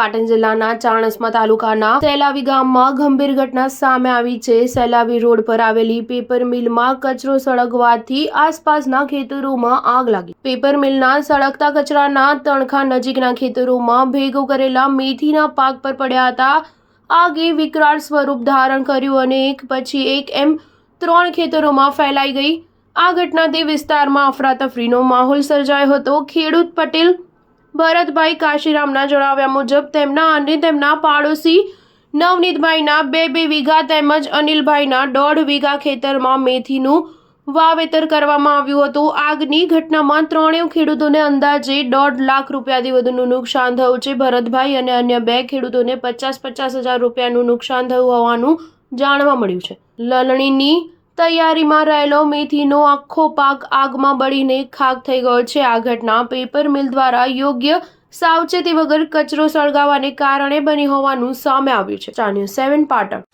પાટણ જિલ્લાના ચાણસ્મા તાલુકાના સેલાવી ગામમાં ગંભીર ઘટના સામે આવી છે। સેલાવી રોડ પર આવેલી પેપર મિલમાં કચરો સળગવાથી આસપાસના ખેતરોમાં આગ લાગી। પેપર મિલના સળગતા કચરાના તણખા નજીકના ખેતરોમાં ભેગો કરેલા મેથીના પાક પર પડ્યા હતા। આગે વિકરાળ સ્વરૂપ ધારણ કર્યું અને એક પછી એક એમ 3 ખેતરોમાં ફેલાઈ ગઈ। આ ઘટનાથી વિસ્તારમાં અફરાતફરીનો માહોલ સર્જાયો હતો। ખેડૂત પટેલ ભરતભાઈ કાશીરામના જણાવ્યા મુજબ તેમના અને તેમના પાડોશી નવનીતભાઈના 2 વીઘા તેમજ અનિલભાઈના 1.5 વીઘા ખેતરમાં મેથીનું વાવેતર કરવામાં આવ્યું હતું। આગની ઘટનામાં ત્રણેય ખેડૂતોને અંદાજે 1.5 લાખ રૂપિયાથી વધુનું નુકસાન થયું છે। ભરતભાઈ અને અન્ય 2 ખેડૂતોને 50,000 રૂપિયાનું નુકસાન થયું હોવાનું જાણવા મળ્યું છે। લણણીની તૈયારીમાં રહેલો મેથીનો આખો પાક આગમાં બળીને ખાક થઈ ગયો છે। આ ઘટના પેપર મિલ દ્વારા યોગ્ય સાવચેતી વગર કચરો સળગાવવાને કારણે બની હોવાનું સામે આવ્યું છે। ચા ન્યૂઝ 7 પાટણ।